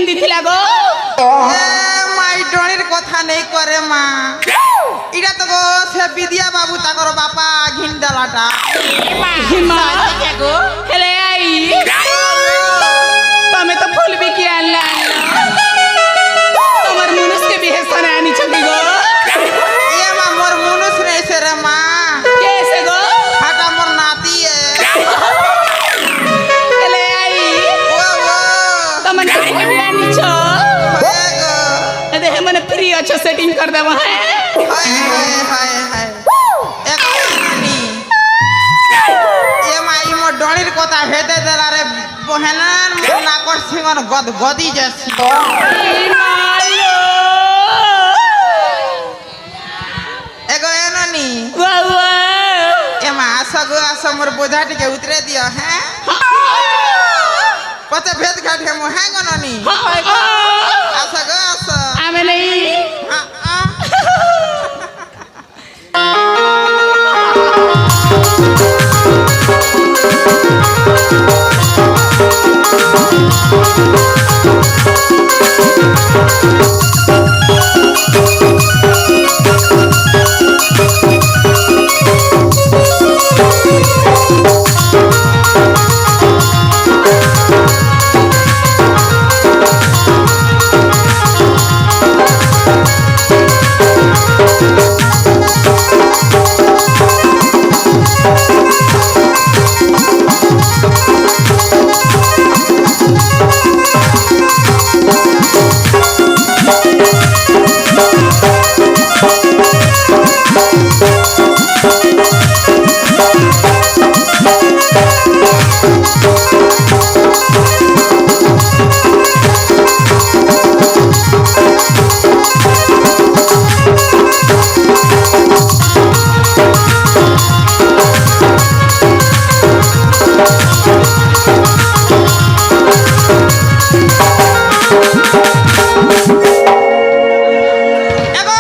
হিন্দি থিলা গো মাই ডনির কথা নেই করে মা এটা তো গো সে বিদ্যা বাবু তাকর বাপা ঘিন্দালাটা মা গো হেলে আই তুমি তো ফুল বিকি আনলা তোমার মনুষ্যকে বিহেসনে আনি ছবি গো এ মা মোর মনুষ রে সে রে মা কেসে গো হাটা মোর নাতি এ হেলে আই ও ও তোমার নাতিকে বি আনি ছ হয়ে গো দেহে মানে ফ্রি আছো সেটিং কর দেব হ্যাঁ হায় হায় হায় এক নানি এ মা ই মোর ডনির কথা হেতে দেলা রে বহেনান মোর নাকর সিংহর গদ গদি যাচ্ছি এগো এ নানি এ মা আসো গো আসো মোর বোঝা টিকে উতরে দিও হ্যাঁ পথে ভেদ ঘাটে মো হ্যাঁ গো নানি আসো গো আসো আমি নেই আ, আ। এগো,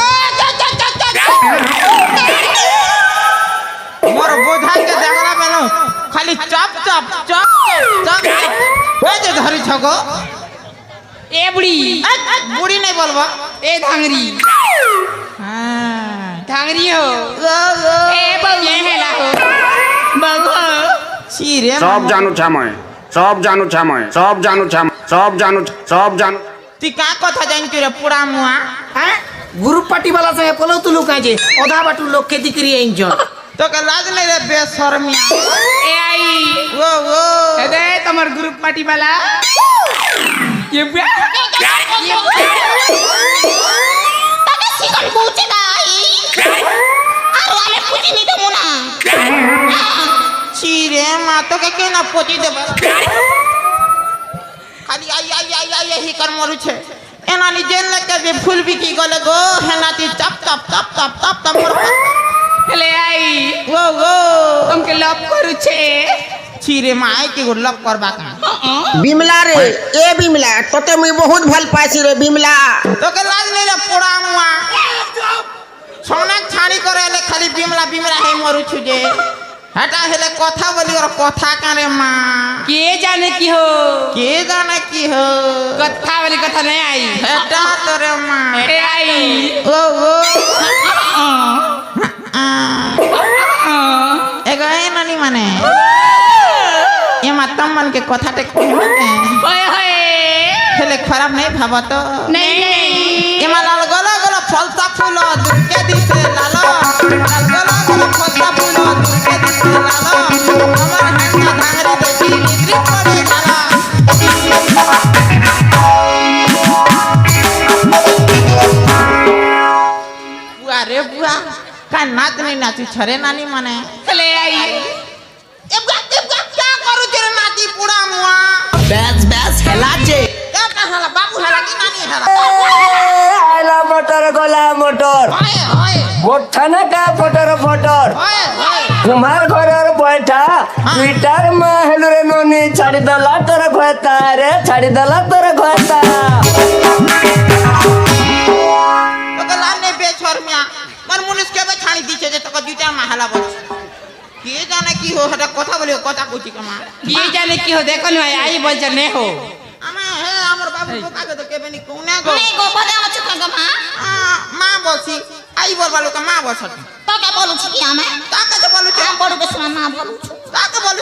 মোর বোঝাকে দেখলা বেল খালি চপ চপ চপ চপ এই যে ধরিছ গো এ বুড়ি বুড়ি নাই বলবো এ ধাংরি হ্যাঁ ধাংরি হো ও, ও। এ বউ ये हेला हो बगो ছি রে সব জানো ছাময় সব জানো ছাময় সব জানো ছাময় সব জানো তুই কা কথা জানিস রে পুরা মুয়া হ্যাঁ গ্রুপ পার্টি वाला संगे पलो तू लोग काजे ओधा बाटू लोग के दिकरी इंजन তোকে লাজ নেই রে বেশরমিয়া ए आई ও ও ए दे তোমার গ্রুপ পার্টি वाला ये बे তাকে সিগন পৌঁছে গাই আর আমি পুজি নি দেবো না ছি রে মা তোকে কে না পচি দেবে খালি I I I I he কর মরুছে এনা নি জেন লাগে যে ফুল বিকি গলে গো হেনাতি চাপ চাপ চাপ চাপ চাপ চাপ মর হেলে আই ও ও তোমাকে লভ করুছে ছি রে মা আই কি লক করবা কা बिमला रे ए बिमला तोते मुई बहुत भल पाइছি रे बिमला তোকে লাজ নেই রে পোড়া মুয়া সোনা ছাড়ি করে এলে খালি বিমলা বিমলা হে মরুছু যে হেটা হেলে কথা বলি ওর কথা কারে মা কে জানে কি हो কে জানে কি হো কথা वाली কথা नहीं आई হেটা তোরে মা ए आई ও ও এগো এ নানি মানে এ মাতম মান কে কথাতে কইবে ओए होए হেলে খারাপ নাই ভাবা তো नहीं नहीं এ মা লাল গলা গলা ফলতা ফুল দুর্গে দিছে লাল লাল গলা গলা ফলতা ফুল দুর্গে দিছে লাল আমার হান্না ধাঙরি দেখি নিদ্রি পড়ে গালা বুয়া রে বুয়া কা নাচ নাই নাচি ছরে নানি মানে चले आई এবগা क्या करू रे नाती पुड़ा मुआ बैस बैस हेला जे क्या कहाला बाबू हला की नानी हला आला मोटर गोला मोटर ओए ओए मोठा का फोटर फोटर ओए ओए कुमार घरर बैठा ट्विटर में हेलो रे नोनी छाड़ी दला तोर घोता रे छाड़ी दला तोर घोता तो कला ने बेछोर मिया मन मुनिस के बे छाणी दीछे जे तो दुटा महला बच के जाने की हो हटा কথা বলিও কথা কইছি কমা ये जाने की हो देखो नहीं आई बोल नहीं हो আমা হে আমর বাবু কাকে তো কেবে নি কোনে গো নেই গো বলে আমার চুপ গো মা মা বলছি আই বলবা লোকে মা বলছ তোকে বলুছি কি আমি কাকে তো বলছ আমি বড় বেশ মা বলুছি কাকে বলছ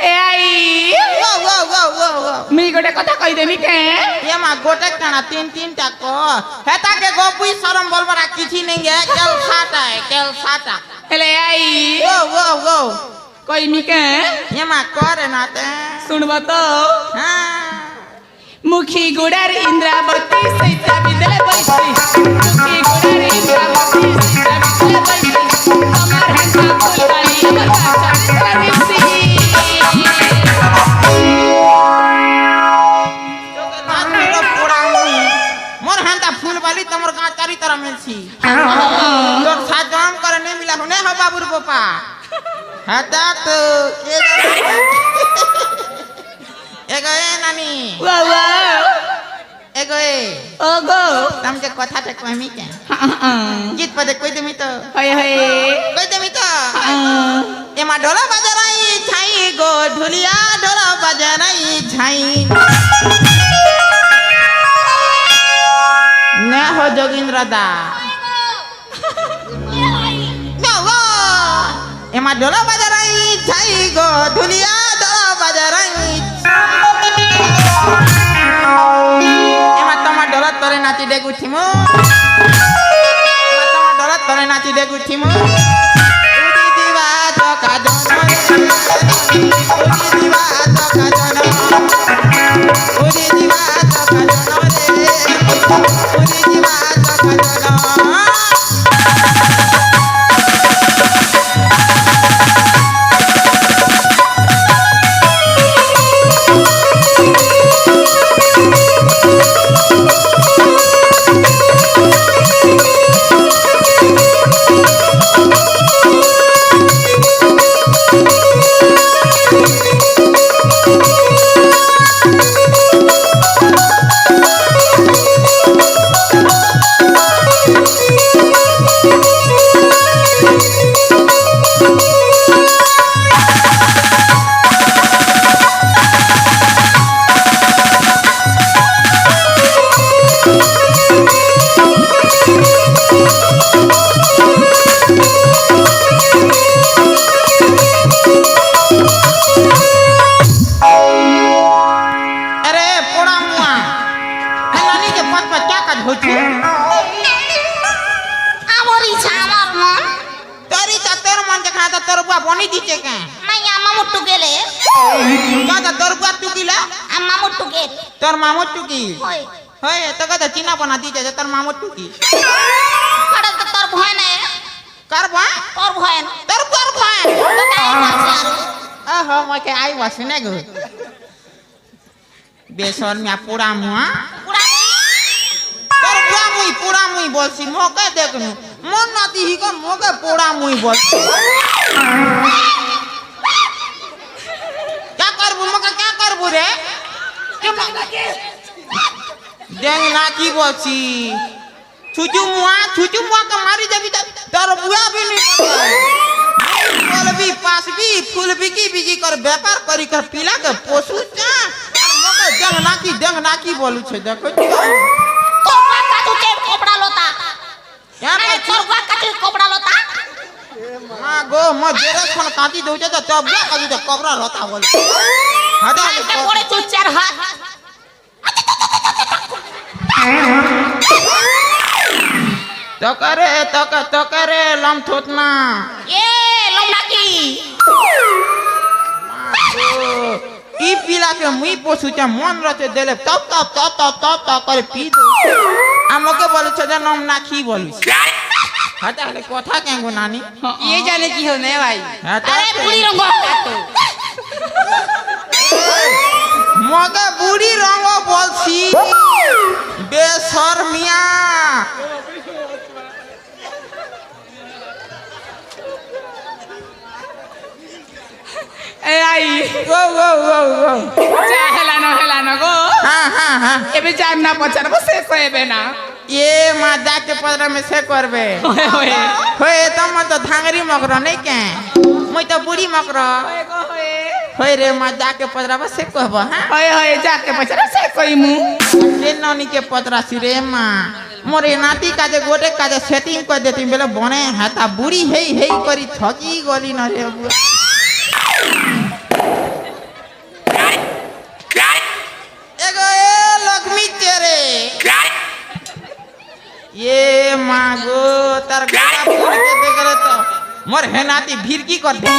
A I go go go go go me গোটে কথা কই দেমি কে ये माँ गोटे काना तीन तीन टा को है ताके गोपुई शरम बोलबरा किछि नहीं है केल साटा है केल साटा এলে আই वो वो वो কই মি কে ये माँ करे नाते শুনব তো हाँ মুখী গুড়ার ইন্দ্রাবতী সৈতা বিদলে বৈশি মুখী গুড়ার ইন্দ্রাবতী সৈতা বিদলে বৈশি তোমার হাঁটা ফুলবাড়ি আমার বাচ্চা বিদলে বৈশি मोर हंता फूल वाली तमर गांव चारी तरह मिलसी तोर साथ काम करे नहीं मिला होने हो बाबूर पोपा हता तो के एगो ए नानी ওয়া ওয়া एगो ए ওগো तम जे कथा ते कहमी के गीत पदे कोई देमी तो হয়ে হয়ে कोई देमी तो एमा ढोला बजराई छाई गो ढोलिया ढोला बजराई छाई न हो जोगिंद्र दा गो गो एमा ढोला बजराई छाई गो ढोलिया ढोला बजराई एमा तमा ढोला तोरे नाची डेगु थिमु एमा तमा ढोला तोरे नाची डेगु थिमु उडी दिवा तो काजो उडी दिवा तो काजो उडी दिवा तो काजो रे उडी दिवा तो काजो बनी दीचे के नहीं अम्मा मुट्टू गेले का तोर बुआ टुकीला अम्मा मुट्टू गेले तोर मामो टुकी होय होय तो का चीना बना दीचे तोर मामो टुकी खड़ा तो तोर भय ने कर बा तोर भय तोर भय तो काई माछारू ओहो मके आई वसने गो बेसर में पूरा मुआ पूरा तोर बुआ मुई पूरा मुई बोलसी मोके देखनु मन नाती ही को मोके पूरा मुई बोल क्या करबू मोके क्या करबू रे देंग नाची बोलसी छुचू मुआ के मारी देबी तोर बुआ भी नहीं बोल भी पास भी फूल बिकी बिकी कर व्यापार करी कर पीला के पोसू जा मोके देंग नाकी बोलू छे देखो तोर का तुझे कपड़ा लोता क्या अरे तोर का तुझे कपड़ा लोता हां गो म जेरा फोन काटी दउ छ त तब का काटी त कबरा रहता बोल हदा ते पड़े तू चार हाथ तो करे लम थोतना ए लमना की ई पीला के मुई पोसु छ मन रते देले तब करे पी दो हमके बोले छ नम नाखी बोलू हटा ले कथा केगो नानी ये जाने की हो ने भाई अरे बुढ़ी रंग मगे बुढ़ी रंग बोलसी बेशर्मिया ए आई वो जा हेला न गो हां एबे जान ना पछर बसे कोएबे ना ये मां जाके पदरा में से करबे होए होए होए त म त धांगरी मकरो नहीं के मैं तो बुढ़ी मकरो होए गो होए होय रे माँ जाके पदराबा से कहब हाँ होय होय जाके पचरा से कोई मुंह के ननी के पदरा सी रे माँ मोरे नाती काजे गोटे काजे सेटिंग कर देती बेले बने हाता बुढ़ी हे करी थकी गली न रे बुआ एगो ए लक्ष्मी चेरे ये मागो तार गला फोड़ के देख रहे तो मोर है नाती भीरकी कर दे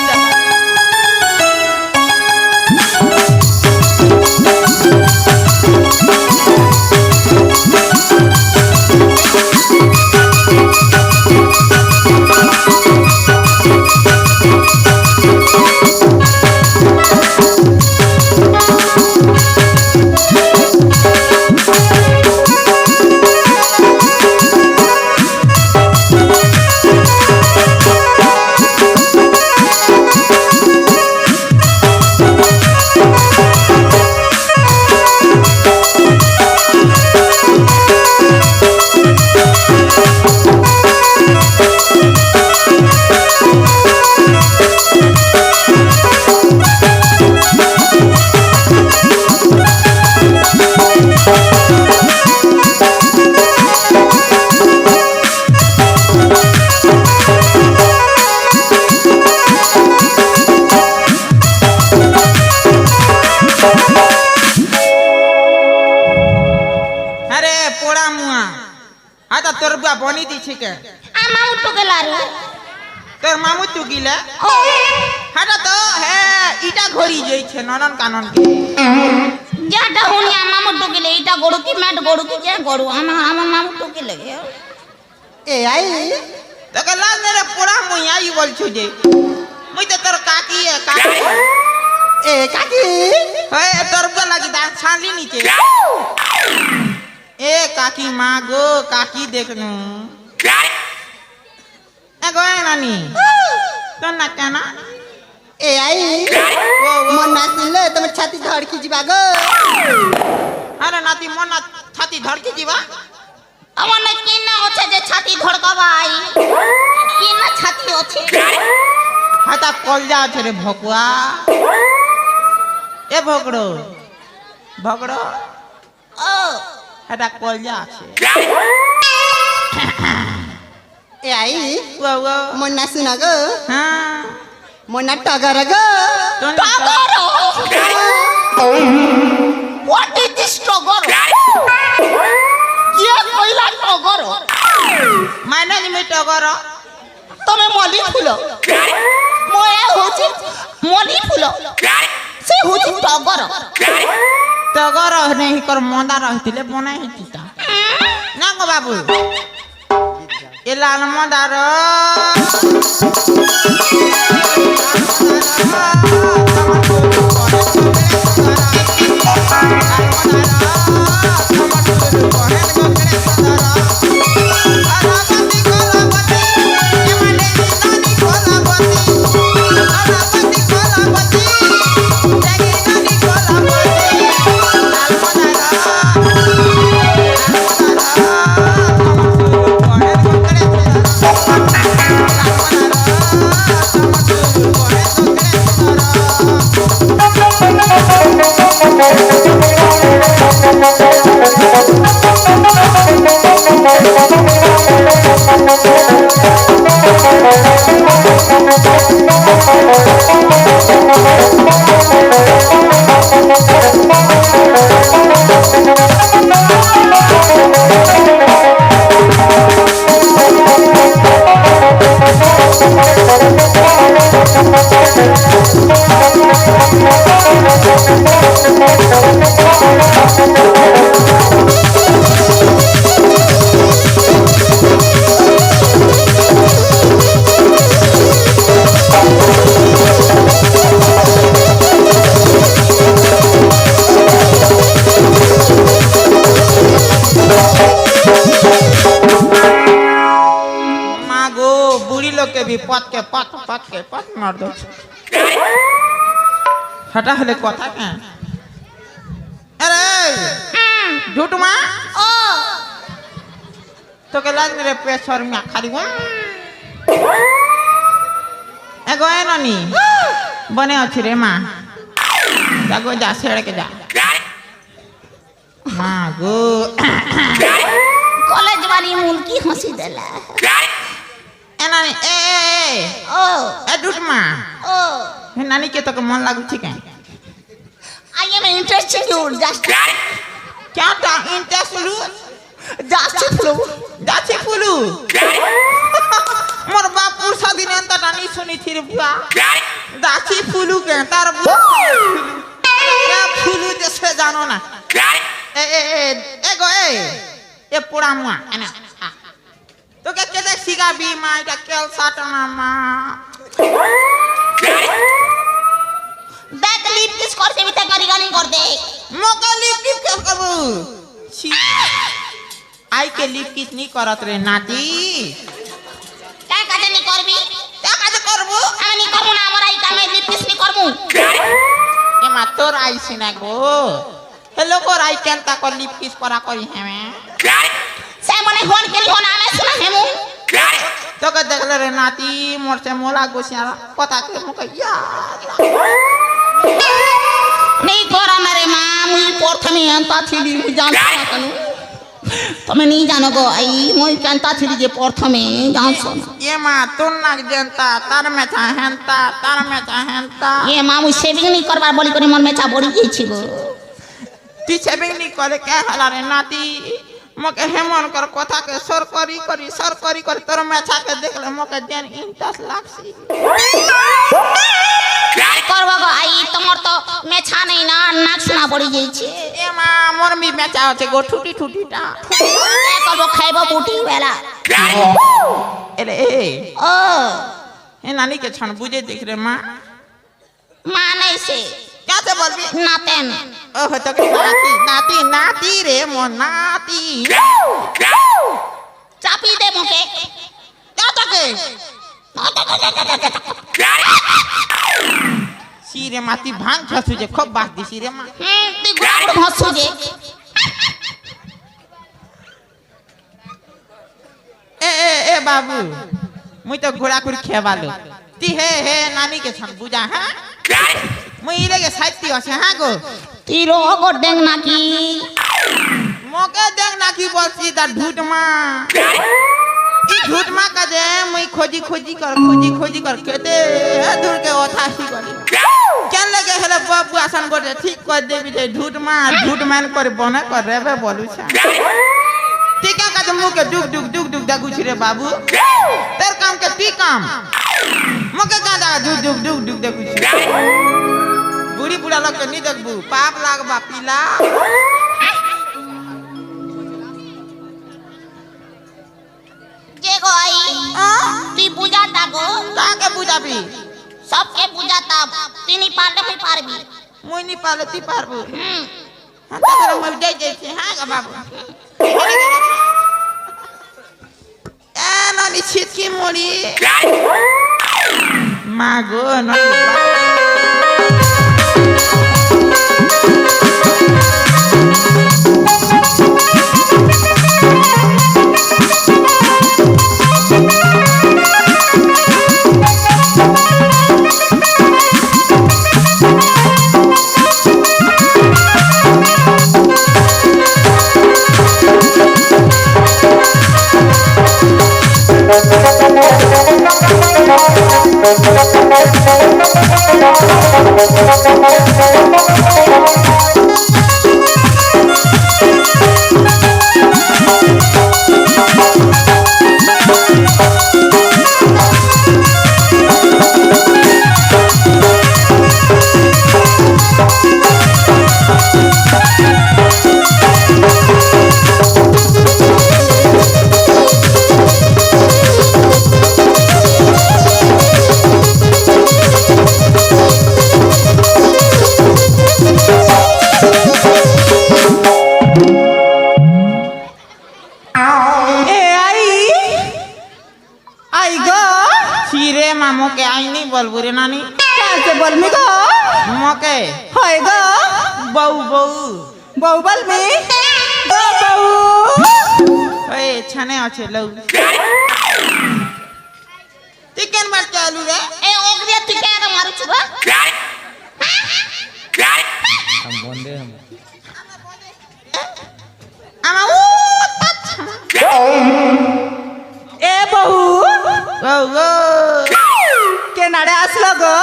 तोर बुआ बनी दी छिके मामू तो गेला रे तोर मामू तू गिले हटा तो है इटा घोरी जई छे ननन कानन के जाटा हुनिया मामू तो गेले इटा गोड़ू की मैट गोड़ू की जे गोड़ू हम मामू तो गेले ए आई तो के लाज रे पोड़ा मुई आई बोल छु जे मुई तो तोर काकी है काकी ए काकी है तोर बुआ लगी दांत छानली नीचे ए काकी मागो काकी देखनु ए गोए नानी तो ना कहना ए आई मन नासिले तुम छाती धड़की जीवा गो अरे नाती मन छाती धड़की जीवा अमने किना ओछे जे छाती धड़कावाई किना छाती ओछे हाता कलजा छे रे भकुआ ए भगड़ो भगड़ो ओ हाता कलजा छे ए आई वो मन ना सुना गो हां मन turgor go turgor what is this turgor ये कोइला टगर माने में टगर तमे मली फूल मोए होची मली फूल से होची टगर टगर नहीं कर मंदा रहतिले बने हिता ना गो बाबू ए लाल मंदार पत मार दो हटा हले कथा के अरे झूठ मां ओ तो के लाज मेरे प्रेशर में खाली गो एगो ए ननी बने अछि रे मां जागो जा सेड़ के जा माँ गो कॉलेज वाली मुनकी हंसी देला ए नानी ए ओ डूट माँ ओ हे नानी के तो मन लागू ठीक है I am interested you just क्या था इंटरेस्ट लू जस्ट फ्लो जाची फुलू मोर बाप पुरसा दिन अंत नानी सुनी थी रे बुआ दाची फुलू के तार बुआ क्या फुलू जैसे जानो ना ए गो ए पूरा मुआ ना तो क्या कहते सिगा बी माँ क्या केल साटना माँ बैक लिप किस करते भी तक गाली करते मोका लिप किस करबू आई के लिप किस नहीं करत रे नाती क्या काजे नहीं करबी क्या काज करबू আমি নি করবো না আমার আই কামে লিপ কিস নি করবো ए मा तोर आई सिना गो हेलो को आई केनता को लिप किस करा करी हेमे সে মনে হন কেলি হন আমি শুনা হেমু तो के देखले रे नाती मोर से मोला गोसिया पता के मुके याद नहीं करा ना रे মা মুই প্রথমে আনতা ছিলি জানো না কেন তুমি নি জানো গো আই মুই কান্তা ছিলি যে প্রথমে জানছো না ये मा तुन ना जनता तार में था हेंता तार में था हेंता এ মা মুই সেভিং নি করবার বলি করে মন মেচা বড়ি গেছি গো ती सेविंग नहीं करे क्या हला रे नाती मके हेमन कर कथा के सर करी तोर में छा के देख ले मके देन इंटस लागसी করব গো আই তোমার তো মেছা নেই না নাক শোনা পড়ি যাইছে ए मा मोर मी मेचा होते गो ठुटी ठुटीटा কে করব খাইব বুটি বেলা एले ও ए नानी के छन बुझे देख रे मां মা নাই সে क्या से बोलबी নাতেন ओह तो के नाती रे मो नाती চাপি দে মুখে क्या तो के सीरे माती भांग खसु जे खूब बात दी सीरे मा তুই গুড় হসু যে ए बाबू मुई तो घोड़ा कुर खेबालो ती हे नानी के छन बुझा हां मुई इले के साइती আছে हां गो তুই রোগ ডেং নাকি मोके देख ना की बोलसी दा ढूट मा ई ढूट मा का दे मुई खोजी कर केते दूर के ओथा सी गली केन लगे हेले बाबू आसन गोटे ठीक कर देबी ते ढूट मान कर बने कर रेबे बोलू छा ठीक है का मुंह के डुक दगु रे बाबू तेर काम के ती काम मोके का दा डुक दगु बुढ़ी बुढ़ा लोग के नहीं देखबू पाप लागबा पीला যে গো আই তুই বুঝাতা গো काके बुझाबी सबके बुझाता তিনি পারলে তুই পারবি मुई नहीं पालती पारबू हां तो मैं दे छे हां गा बाबू ए नानी छिटकी मोरी मागो मोके आई नहीं बोलबू रे नानी कैसे बोल मी गो मोके होय गो बहू बोल मी गो बहु ए छने আছে লউ চিকেন মার চালু রে এ ওগরে তুই কেন মারছু গো আমার ও এ বহু ও ও কে নাড়ে আসলো গো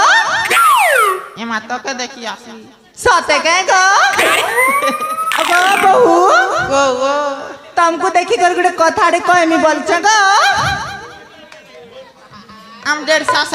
এমা তোকে দেখি আসি সতে কে গো গো বহু ও ও তমকু দেখি করে গোটে কথাড়ে কইমি বলছ গো আমাদের শাস